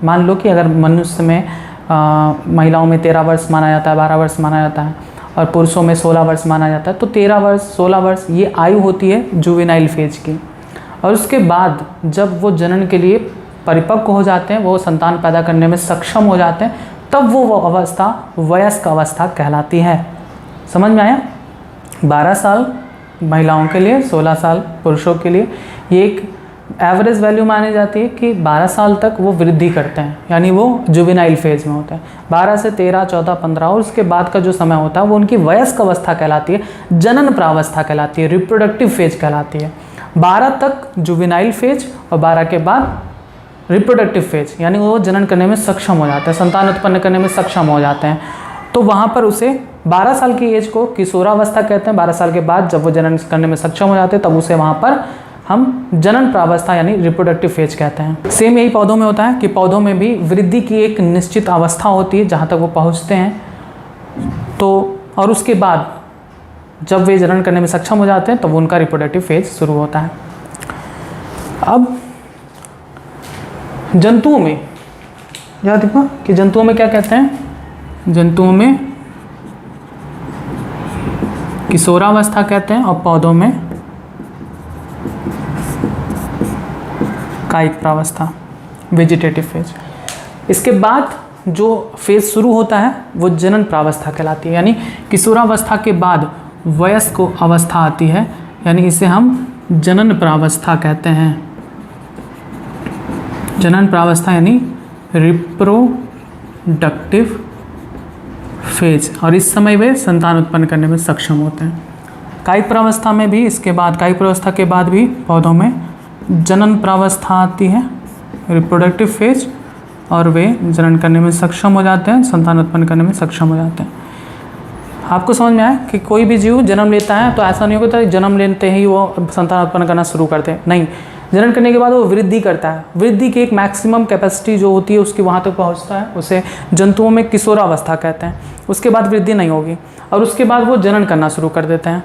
मान लो कि अगर मनुष्य में महिलाओं में 13 वर्ष माना जाता है, 12 वर्ष माना जाता है, और पुरुषों में 16 वर्ष माना जाता है, तो 13 वर्ष 16 वर्ष ये आयु होती है जुवेनाइल फेज की। और उसके बाद जब वो जनन के लिए परिपक्व हो जाते हैं, वो संतान पैदा करने में सक्षम हो जाते हैं, तब वो अवस्था वयस्क अवस्था कहलाती है। समझ में आया? 12 साल महिलाओं के लिए, 16 साल पुरुषों के लिए, ये एक एवरेज वैल्यू मानी जाती है कि 12 साल तक वो वृद्धि करते हैं, यानी वो जुवेनाइल फेज में होते हैं। 12 से 13, 14, 15 और उसके बाद का जो समय होता है वो उनकी वयस्क अवस्था कहलाती है, जनन प्रावस्था कहलाती है, रिप्रोडक्टिव फेज कहलाती है। 12 तक जुवेनाइल फेज और 12 के बाद रिप्रोडक्टिव फेज, यानी वो जनन करने में सक्षम हो जाते हैं, संतान उत्पन्न करने में सक्षम हो जाते हैं। तो वहाँ पर उसे 12 साल की एज को किशोरावस्था कहते हैं। 12 साल के बाद जब वो जनन करने में सक्षम हो जाते हैं तब उसे वहाँ पर हम जनन प्रावस्था यानी रिप्रोडक्टिव फेज कहते हैं। सेम यही पौधों में होता है कि पौधों में भी वृद्धि की एक निश्चित अवस्था होती है जहाँ तक वो पहुँचते हैं, तो और उसके बाद जब वे जनन करने में सक्षम हो जाते हैं तब उनका रिप्रोडक्टिव फेज शुरू होता है। अब जंतुओं में याद रखो कि जंतुओं में क्या कहते हैं? जंतुओं में किशोरावस्था कहते हैं और पौधों में कायिक प्रावस्था वेजिटेटिव फेज। इसके बाद जो फेज शुरू होता है वो जनन प्रावस्था कहलाती है, यानी किशोरावस्था के बाद वयस्क अवस्था आती है, यानी इसे हम जनन प्रावस्था कहते हैं। जनन प्रावस्था यानी रिप्रोडक्टिव फेज, और इस समय वे संतान उत्पन्न करने में सक्षम होते हैं। कायिक प्रावस्था में भी इसके बाद कायिक प्रावस्था के बाद भी पौधों में जनन प्रावस्था आती है, रिप्रोडक्टिव फेज, और वे जनन करने में सक्षम हो जाते हैं, संतान उत्पन्न करने में सक्षम हो जाते हैं। आपको समझ में आया कि कोई भी जीव जन्म लेता है तो ऐसा नहीं होता जन्म लेते ही वो संतान उत्पन्न करना शुरू करते हैं, नहीं। जनन करने के बाद वो वृद्धि करता है। वृद्धि की एक मैक्सिमम कैपेसिटी जो होती है उसकी वहाँ तक पहुँचता है, उसे जंतुओं में किशोरावस्था कहते हैं। उसके बाद वृद्धि नहीं होगी और उसके बाद वो जनन करना शुरू कर देते हैं,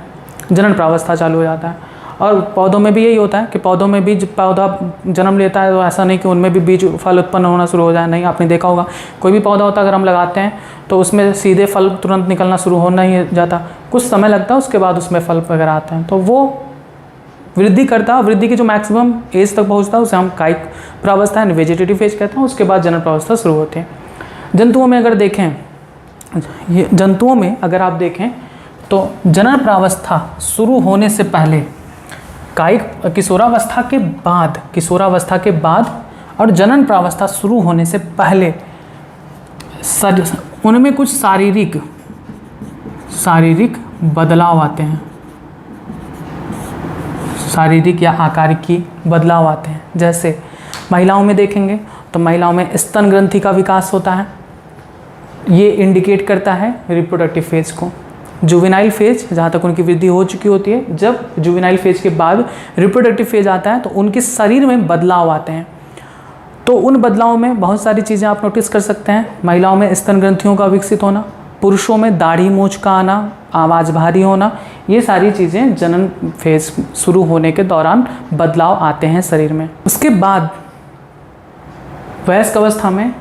जनन प्रावस्था चालू हो जाता है। और पौधों में भी यही होता है कि पौधों में भी जब पौधा जन्म लेता है तो ऐसा नहीं कि उनमें भी बीज फल उत्पन्न होना शुरू हो जाए, नहीं। आपने देखा होगा कोई भी पौधा होता है अगर हम लगाते हैं तो उसमें सीधे फल तुरंत निकलना शुरू होना ही जाता, कुछ समय लगता है, उसके बाद उसमें फल वगैरह आते हैं। तो वो वृद्धि करता है, वृद्धि की जो मैक्सिमम एज तक पहुँचता है उसे हम कायिक प्रावस्था यानी वेजिटेटिव फेज कहते हैं। उसके बाद जनन प्रावस्था शुरू होती है। जंतुओं में अगर देखें, ये जंतुओं में अगर आप देखें तो जनन प्रावस्था शुरू होने से पहले कायिक किशोरावस्था के बाद और जनन प्रावस्था शुरू होने से पहले उनमें कुछ शारीरिक बदलाव आते हैं, शारीरिक या आकारिकी बदलाव आते हैं। जैसे महिलाओं में देखेंगे तो महिलाओं में स्तन ग्रंथि का विकास होता है, ये इंडिकेट करता है रिप्रोडक्टिव फेज को। जुवेनाइल फेज जहाँ तक उनकी वृद्धि हो चुकी होती है, जब जुवेनाइल फेज के बाद रिप्रोडक्टिव फेज आता है तो उनके शरीर में बदलाव आते हैं। तो उन बदलावों में बहुत सारी चीज़ें आप नोटिस कर सकते हैं। महिलाओं में स्तन ग्रंथियों का विकसित होना, पुरुषों में दाढ़ी मूंछ का आना, आवाज़ भारी होना, ये सारी चीज़ें जनन फेज शुरू होने के दौरान बदलाव आते हैं शरीर में। उसके बाद वयस्क अवस्था में,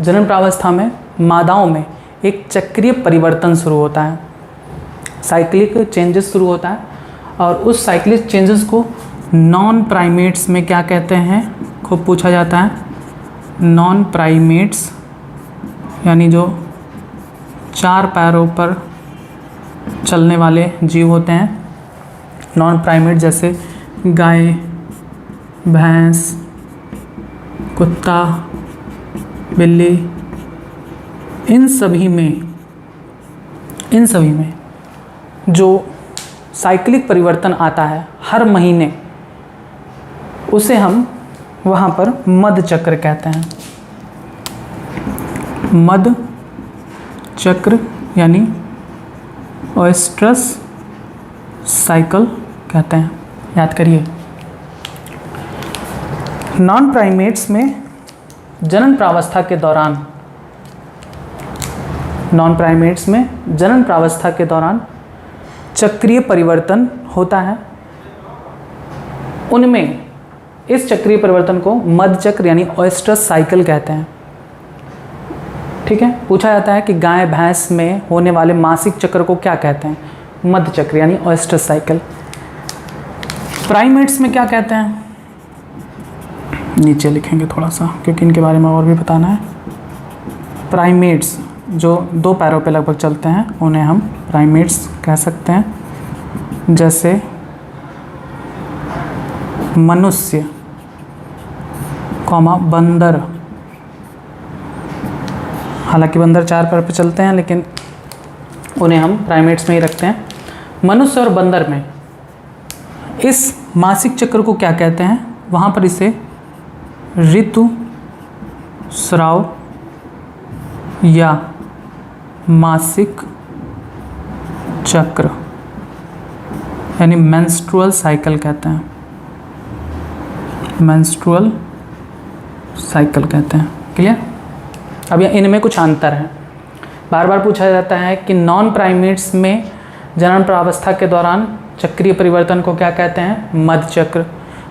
जनन प्रावस्था में मादाओं में एक चक्रीय परिवर्तन शुरू होता है, साइक्लिक चेंजेस शुरू होता है। और उस साइक्लिक चेंजेस को नॉन प्राइमेट्स में क्या कहते हैं, खूब पूछा जाता है। नॉन प्राइमेट्स यानी जो 4 पैरों पर चलने वाले जीव होते हैं, नॉन प्राइमेट जैसे गाय, भैंस, कुत्ता, बिल्ली, इन सभी में जो साइक्लिक परिवर्तन आता है हर महीने, उसे हम वहाँ पर मध चक्र कहते हैं। मध चक्र यानी ओएस्ट्रस साइकिल कहते हैं, याद करिए। नॉन प्राइमेट्स में जनन प्रावस्था के दौरान, नॉन प्राइमेट्स में जनन प्रावस्था के दौरान चक्रीय परिवर्तन होता है। उनमें इस चक्रीय परिवर्तन को मध चक्र यानी ओएस्ट्रस साइकिल कहते हैं। ठीक है, पूछा जाता है कि गाय भैंस में होने वाले मासिक चक्र को क्या कहते हैं, मध चक्र यानी ओएस्ट्रस साइकिल। प्राइमेट्स में क्या कहते हैं, नीचे लिखेंगे थोड़ा सा क्योंकि इनके बारे में और भी बताना है। प्राइमेट्स जो 2 पैरों पे लगभग चलते हैं उन्हें हम प्राइमेट्स कह सकते हैं, जैसे मनुष्य, बंदर। हालांकि बंदर 4 पैर पे चलते हैं लेकिन उन्हें हम प्राइमेट्स में ही रखते हैं। मनुष्य और बंदर में इस मासिक चक्र को क्या कहते हैं, वहाँ पर इसे ऋतु स्राव या मासिक चक्र यानी मेंस्ट्रुअल साइकिल कहते हैं, मेंस्ट्रुअल साइकिल कहते हैं। क्लियर? अब यह इनमें कुछ अंतर है। बार बार पूछा जाता है कि नॉन प्राइमेट्स में जनन प्रावस्था के दौरान चक्रीय परिवर्तन को क्या कहते हैं, मध चक्र।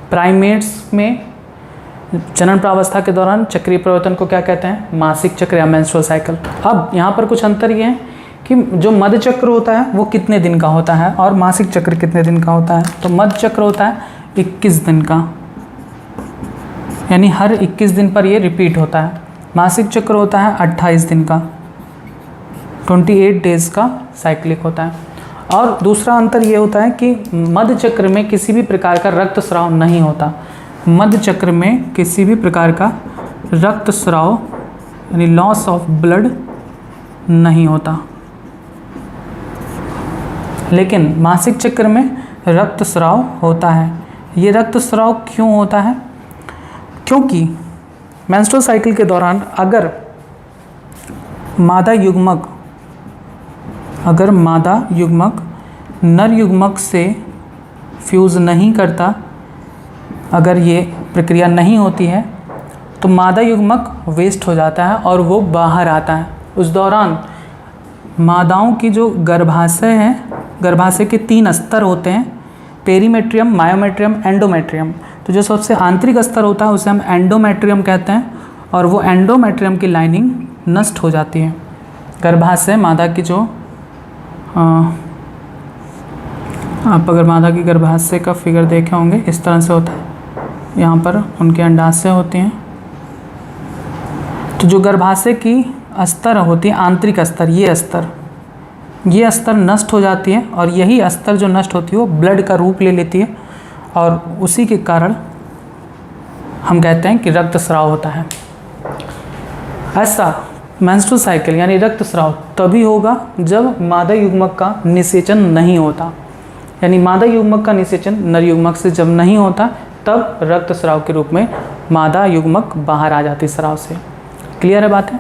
प्राइमेट्स में जनन प्रावस्था के दौरान चक्रीय परिवर्तन को क्या कहते हैं, मासिक चक्र या मेंस्ट्रुअल साइकिल। अब यहाँ पर कुछ अंतर ये है कि जो मध चक्र होता है वो कितने दिन का होता है और मासिक चक्र कितने दिन का होता है। तो मध चक्र होता है 21 दिन का, यानी हर 21 दिन पर ये रिपीट होता है। मासिक चक्र होता है 28 दिन का, 28 डेज का साइक्लिक होता है। और दूसरा अंतर ये होता है कि मध चक्र में किसी भी प्रकार का रक्तस्राव नहीं होता। मध चक्र में किसी भी प्रकार का रक्तस्राव यानी लॉस ऑफ ब्लड नहीं होता, लेकिन मासिक चक्र में रक्तस्राव होता है। ये रक्तस्राव क्यों होता है? क्योंकि मेंस्ट्रुअल साइकिल के दौरान अगर मादा युग्मक नर युग्मक से फ्यूज़ नहीं करता, अगर ये प्रक्रिया नहीं होती है तो मादा युग्मक वेस्ट हो जाता है और वो बाहर आता है। उस दौरान मादाओं की जो गर्भाशय है, गर्भाशय के 3 स्तर होते हैं, पेरीमेट्रियम, मायोमेट्रियम, एंडोमेट्रियम। तो जो सबसे आंतरिक स्तर होता है उसे हम एंडोमेट्रियम कहते हैं और वो एंडोमेट्रियम की लाइनिंग नष्ट हो जाती है। गर्भाशय मादा की जो आप अगर मादा की गर्भाशय का फिगर देखे होंगे इस तरह से होता है, यहाँ पर उनके अंडाशय होते हैं। तो जो गर्भाशय की स्तर होती है, आंतरिक स्तर, ये स्तर नष्ट हो जाती है और यही स्तर जो नष्ट होती है वो ब्लड का रूप ले लेती है और उसी के कारण हम कहते हैं कि रक्तस्राव होता है। ऐसा मेंस्ट्रुअल साइकिल यानी रक्तस्राव तभी होगा जब मादा युग्मक का निषेचन नहीं होता, यानी मादा युग्मक का निषेचन नर युग्मक से जब नहीं होता तब रक्तस्राव के रूप में मादा युग्मक बाहर आ जाती स्राव से। क्लियर है बात है?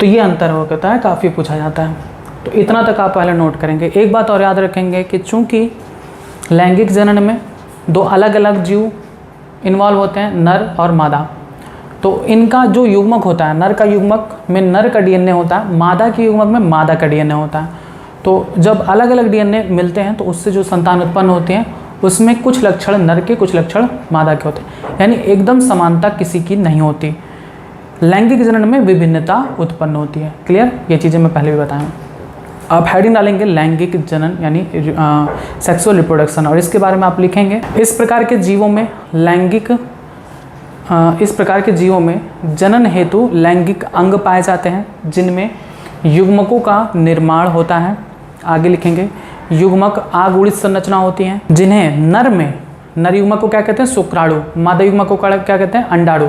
तो ये अंतर हो होता है, काफ़ी पूछा जाता है। तो इतना तक आप पहले नोट करेंगे। एक बात और याद रखेंगे कि चूँकि लैंगिक जनन में दो अलग अलग जीव इन्वॉल्व होते हैं, नर और मादा, तो इनका जो युग्मक होता है, नर का युग्मक में नर का डीएनए होता है, मादा के युग्मक में मादा का डीएनए होता है। तो जब अलग अलग डीएनए मिलते हैं तो उससे जो संतान उत्पन्न होती हैं उसमें कुछ लक्षण नर के, कुछ लक्षण मादा के होते हैं, यानी एकदम समानता किसी की नहीं होती। लैंगिक जनन में विभिन्नता उत्पन्न होती है। क्लियर? ये चीज़ें मैं पहले भी बताया। आप हेडिंग डालेंगे लैंगिक जनन यानी सेक्सुअल रिप्रोडक्शन, और इसके बारे में आप लिखेंगे इस प्रकार के जीवों में जनन हेतु लैंगिक अंग पाए जाते हैं जिनमें युग्मकों का निर्माण होता है। आगे लिखेंगे युग्मक आगुणित संरचना होती हैं जिन्हें नर युग्मक को क्या कहते हैं? शुक्राणु। मादा युग्मक को क्या कहते हैं? अंडाणु।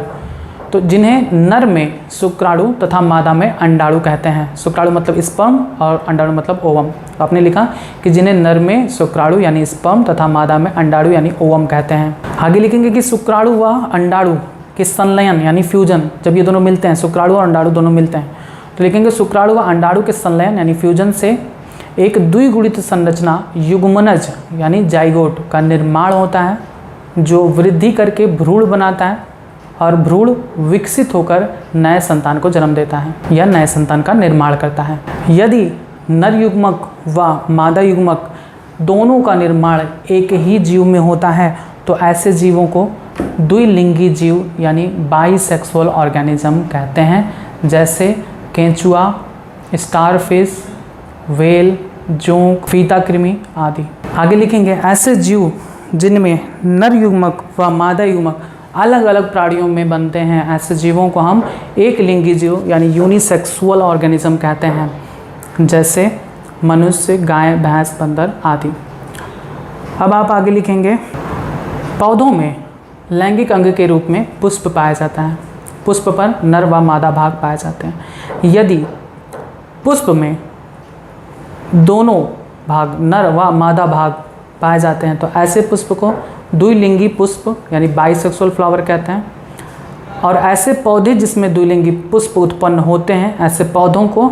तो जिन्हें नर में शुक्राणु तथा मादा में अंडाणु कहते हैं। शुक्राणु मतलब स्पर्म और अंडाणु मतलब ओवम। तो आपने लिखा कि जिन्हें नर में शुक्राणु यानी स्पर्म तथा मादा में अंडाणु यानी ओवम कहते हैं। आगे लिखेंगे कि शुक्राणु व अंडाणु के संलयन यानी फ्यूजन, जब ये दोनों मिलते हैं, शुक्राणु और अंडाणु दोनों मिलते हैं, तो लिखेंगे शुक्राणु व अंडाणु के संलयन यानी फ्यूजन से एक द्विगुणित संरचना युग्मनज यानी जाइगोट का निर्माण होता है, जो वृद्धि करके भ्रूण बनाता है और भ्रूण विकसित होकर नए संतान को जन्म देता है या नए संतान का निर्माण करता है। यदि नर युग्मक व मादा युग्मक दोनों का निर्माण एक ही जीव में होता है तो ऐसे जीवों को द्विलिंगी जीव यानी बाइसेक्सुअल ऑर्गेनिज्म कहते हैं, जैसे केंचुआ, स्टारफिश, व्हेल, जोंक, फीताकृमि आदि। आगे लिखेंगे ऐसे जीव जिनमें नर युग्मक व मादा युग्मक अलग अलग प्राणियों में बनते हैं, ऐसे जीवों को हम एक लिंगी जीव यानी यूनिसेक्सुअल ऑर्गेनिज्म कहते हैं, जैसे मनुष्य, गाय, भैंस, बंदर आदि। अब आप आगे लिखेंगे पौधों में लैंगिक अंग के रूप में पुष्प पाया जाता है। पुष्प पर नर व मादा भाग पाए जाते हैं। यदि पुष्प में दोनों भाग नर व मादा भाग पाए जाते हैं तो ऐसे पुष्प को द्विलिंगी पुष्प यानी बाइसेक्सुअल फ्लावर कहते हैं। और ऐसे पौधे जिसमें द्विलिंगी पुष्प उत्पन्न होते हैं, ऐसे पौधों को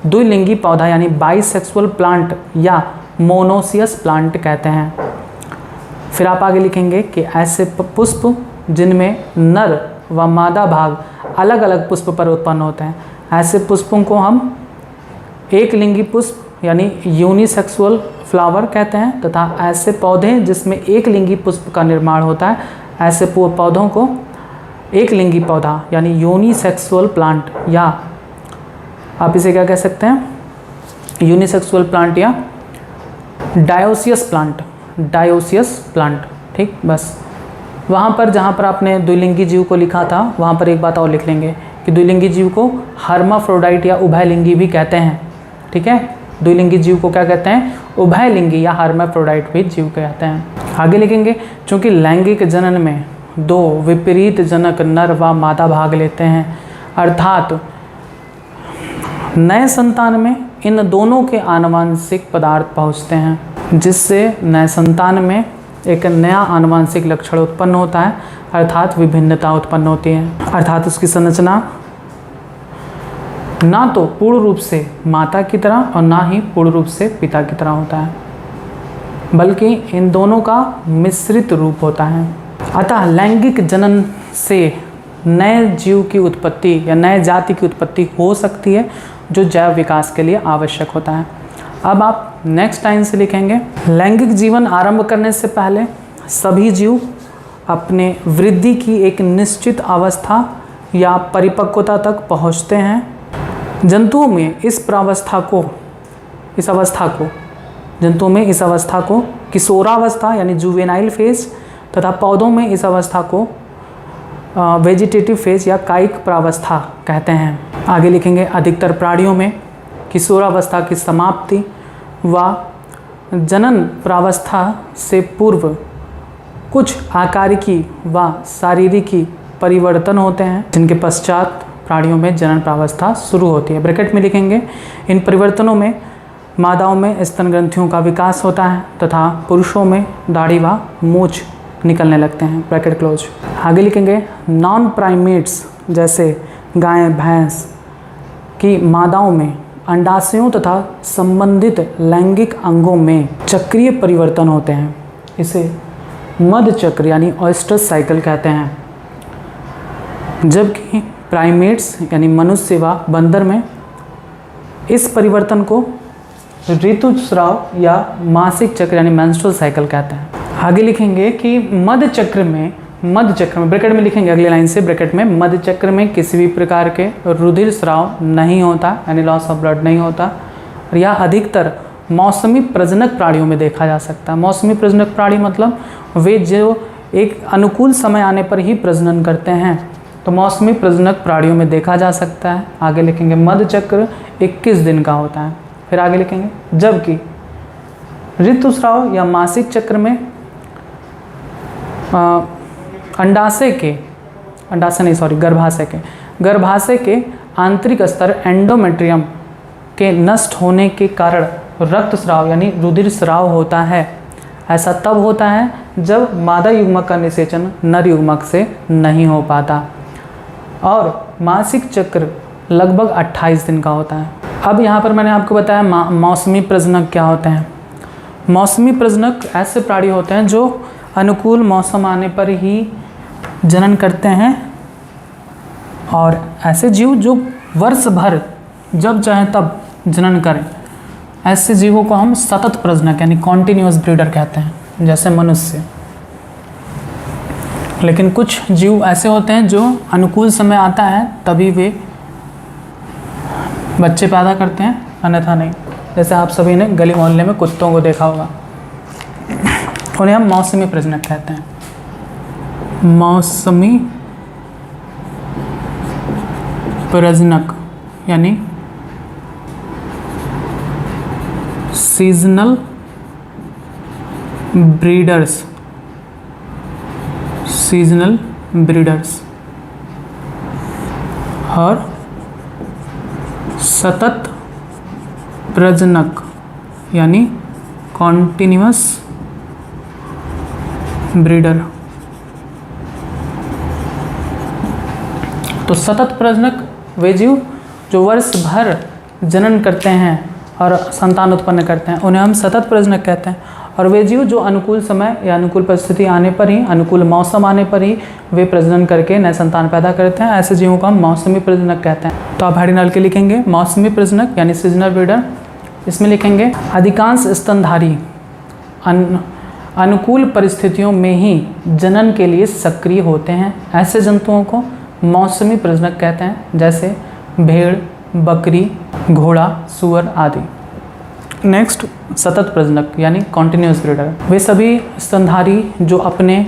द्विलिंगी पौधा यानी बाइसेक्सुअल प्लांट या मोनोसियस प्लांट कहते हैं। फिर आप आगे लिखेंगे कि ऐसे पुष्प जिनमें नर व मादा भाग अलग अलग पुष्प पर उत्पन्न होते हैं, ऐसे पुष्पों को हम एक लिंगी पुष्प यानी यूनिसेक्सुअल फ्लावर कहते हैं, तथा ऐसे पौधे जिसमें एक लिंगी पुष्प का निर्माण होता है, ऐसे पौधों को एक लिंगी पौधा यानी यूनिसेक्सुअल प्लांट या आप इसे क्या कह सकते हैं? यूनिसेक्सुअल प्लांट या डायोसियस प्लांट। ठीक, बस वहाँ पर जहाँ पर आपने द्विलिंगी जीव को लिखा था वहाँ पर एक बात और लिख लेंगे कि द्विलिंगी जीव को हर्माफ्रोडाइट या उभयलिंगी भी कहते हैं। ठीक है, द्विलिंगी जीव को क्या कहते हैं? उभयलिंगी या हर्माफ्रोडाइट भी जीव कहते हैं। आगे लिखेंगे चूँकि लैंगिक जनन में दो विपरीत जनक नर व मादा भाग लेते हैं, अर्थात नए संतान में इन दोनों के आनुवांशिक पदार्थ पहुँचते हैं, जिससे नए संतान में एक नया आनुवांशिक लक्षण उत्पन्न होता है, अर्थात विभिन्नता उत्पन्न होती है। अर्थात उसकी संरचना ना तो पूर्ण रूप से माता की तरह और ना ही पूर्ण रूप से पिता की तरह होता है, बल्कि इन दोनों का मिश्रित रूप होता है। अतः लैंगिक जनन से नए जीव की उत्पत्ति या नए जाति की उत्पत्ति हो सकती है, जो जैव विकास के लिए आवश्यक होता है। अब आप नेक्स्ट लाइन से लिखेंगे लैंगिक जीवन आरंभ करने से पहले सभी जीव अपने वृद्धि की एक निश्चित अवस्था या परिपक्वता तक पहुँचते हैं। जंतुओं में इस अवस्था को किशोरावस्था यानी जुवेनाइल फेज तथा पौधों में इस अवस्था को वेजिटेटिव फेज या कायिक प्रावस्था कहते हैं। आगे लिखेंगे अधिकतर प्राणियों में किशोरावस्था की समाप्ति व जनन प्रावस्था से पूर्व कुछ आकारिकी व शारीरिकी परिवर्तन होते हैं, जिनके पश्चात प्राणियों में जनन प्रावस्था शुरू होती है। ब्रैकेट में लिखेंगे इन परिवर्तनों में मादाओं में स्तन ग्रंथियों का विकास होता है तथा पुरुषों में दाढ़ी व मूछ निकलने लगते हैं। Bracket close. आगे लिखेंगे नॉन प्राइमेट्स जैसे गाय, भैंस कि मादाओं में अंडाशयों तथा संबंधित लैंगिक अंगों में चक्रीय परिवर्तन होते हैं। इसे मध्य चक्र यानी ऑयस्टर्स साइकिल कहते हैं। जबकि प्राइमेट्स यानी मनुष्य व बंदर में इस परिवर्तन को ऋतुस्राव या मासिक चक्र यानी मेंस्ट्रुअल साइकिल कहते हैं। आगे लिखेंगे कि मध्य चक्र में ब्रैकेट में लिखेंगे अगली लाइन से, ब्रैकेट में मध्य चक्र में किसी भी प्रकार के रुधिर स्राव नहीं होता यानी लॉस ऑफ ब्लड नहीं होता। यह अधिकतर मौसमी प्रजनक प्राणियों में देखा जा सकता है। मौसमी प्रजनक प्राणी मतलब वे जो एक अनुकूल समय आने पर ही प्रजनन करते हैं, तो मौसमी प्रजनक प्राणियों में देखा जा सकता है। आगे लिखेंगे मध्य चक्र 21 दिन का होता है। फिर आगे लिखेंगे जबकि ऋतुस्राव या मासिक चक्र में गर्भाशय के आंतरिक स्तर एंडोमेट्रियम के नष्ट होने के कारण रक्तस्राव यानी रुधिर स्राव होता है। ऐसा तब होता है जब मादा युग्मक का निषेचन नर युग्मक से नहीं हो पाता। और मासिक चक्र लगभग 28 दिन का होता है। अब यहाँ पर मैंने आपको बताया मौसमी प्रजनक क्या होते हैं। मौसमी प्रजनक ऐसे प्राणी होते हैं जो अनुकूल मौसम आने पर ही जनन करते हैं, और ऐसे जीव जो वर्ष भर जब चाहे तब जनन करें, ऐसे जीवों को हम सतत प्रजनक यानी कॉन्टिन्यूअस ब्रीडर कहते हैं, जैसे मनुष्य। लेकिन कुछ जीव ऐसे होते हैं जो अनुकूल समय आता है तभी वे बच्चे पैदा करते हैं, अन्यथा नहीं। जैसे आप सभी ने गली मोहल्ले में कुत्तों को देखा होगा, उन्हें हम मौसमी प्रजनक कहते हैं। मौसमी प्रजनक यानी सीजनल ब्रीडर्स, और सतत प्रजनक यानी कॉन्टिन्यूअस ब्रीडर। तो सतत प्रजनक वे जीव जो वर्ष भर जनन करते हैं और संतान उत्पन्न करते हैं, उन्हें हम सतत प्रजनक कहते हैं। और वे जीव जो अनुकूल समय या अनुकूल परिस्थिति आने पर ही, अनुकूल मौसम आने पर ही वे प्रजनन करके नए संतान पैदा करते हैं, ऐसे जीवों को हम मौसमी प्रजनक कहते हैं। तो आप हरी नल के लिखेंगे मौसमी प्रजनक यानी सीजनल ब्रीडर। इसमें लिखेंगे अधिकांश स्तनधारी अनुकूल परिस्थितियों में ही जनन के लिए सक्रिय होते हैं। ऐसे जंतुओं को मौसमी प्रजनक कहते हैं, जैसे भेड़, बकरी, घोड़ा, सूअर आदि। नेक्स्ट सतत प्रजनक यानी कॉन्टिन्यूअस ब्रीडर। वे सभी स्तनधारी जो अपने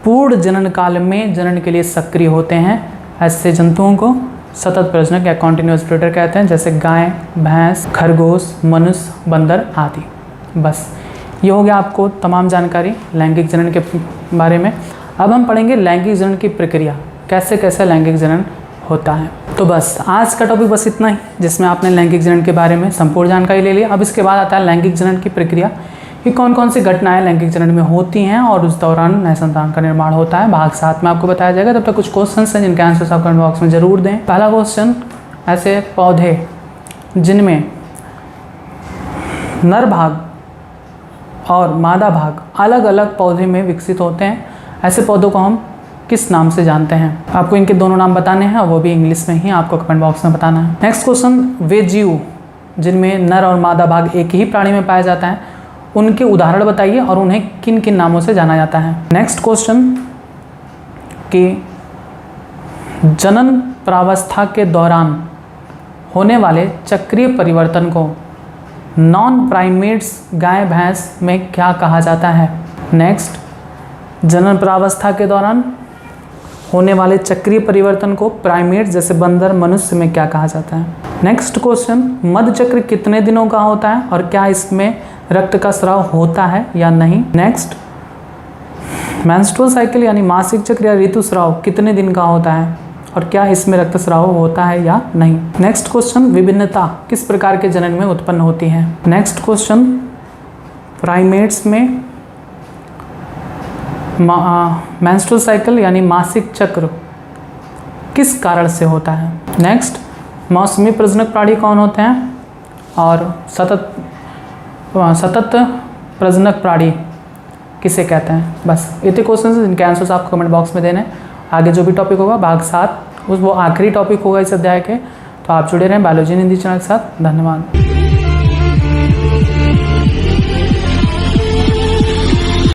पूर्ण जनन काल में जनन के लिए सक्रिय होते हैं, ऐसे जंतुओं को सतत प्रजनक या कॉन्टिन्यूअस ब्रीडर कहते हैं, जैसे गाय, भैंस, खरगोश, मनुष्य, बंदर आदि। बस ये हो गया आपको तमाम जानकारी लैंगिक जनन के बारे में। अब हम पढ़ेंगे लैंगिक जनन की प्रक्रिया, कैसे कैसे लैंगिक जनन होता है। तो बस आज का टॉपिक बस इतना ही, जिसमें आपने लैंगिक जनन के बारे में संपूर्ण जानकारी ले ली। अब इसके बाद आता है लैंगिक जनन की प्रक्रिया, कि कौन कौन सी घटनाएं लैंगिक जनन में होती हैं और उस दौरान नए संतान का निर्माण होता है। भाग 7 में आपको बताया जाएगा। तब तक कुछ क्वेश्चन हैं जिनके आंसर्स आप कमेंट बॉक्स में ज़रूर दें। पहला क्वेश्चन, ऐसे पौधे जिनमें नर भाग और मादा भाग अलग अलग पौधे में विकसित होते हैं, ऐसे पौधों को हम किस नाम से जानते हैं? आपको इनके दोनों नाम बताने हैं, वो भी इंग्लिश में ही आपको कमेंट बॉक्स में बताना है। नेक्स्ट क्वेश्चन, वे जीव जिनमें नर और मादा भाग एक ही प्राणी में पाया जाता है, उनके उदाहरण बताइए और उन्हें किन किन नामों से जाना जाता है। नेक्स्ट क्वेश्चन, कि जनन प्रावस्था के दौरान होने वाले चक्रीय परिवर्तन को नॉन प्राइमेट्स गाय भैंस में क्या कहा जाता है? नेक्स्ट, जनन प्रावस्था के दौरान होने वाले चक्रीय परिवर्तन को प्राइमेट्स जैसे बंदर, मनुष्य में क्या कहा जाता है? नेक्स्ट क्वेश्चन, मध्य चक्र कितने दिनों का होता है और क्या इसमें रक्त का स्राव होता है या नहीं? नेक्स्ट, मेंस्ट्रुअल साइकिल यानी मासिक चक्र या ऋतुस्राव कितने दिन का होता है और क्या इसमें रक्तस्राव होता है या नहीं? नेक्स्ट क्वेश्चन, विभिन्नता किस प्रकार के जनन में उत्पन्न होती है? नेक्स्ट क्वेश्चन, प्राइमेट्स में मेंस्ट्रुअल साइकिल यानी मासिक चक्र किस कारण से होता है? नेक्स्ट, मौसमी प्रजनक प्राणी कौन होते हैं, और सतत प्रजनक प्राणी किसे कहते हैं। बस इतने क्वेश्चन हैं जिनके आंसर्स आपको कमेंट बॉक्स में देने हैं। आगे जो भी टॉपिक होगा भाग 7 वो आखिरी टॉपिक होगा इस अध्याय के, तो आप जुड़े रहें बायोलॉजी हिंदी चैनल के साथ। धन्यवाद।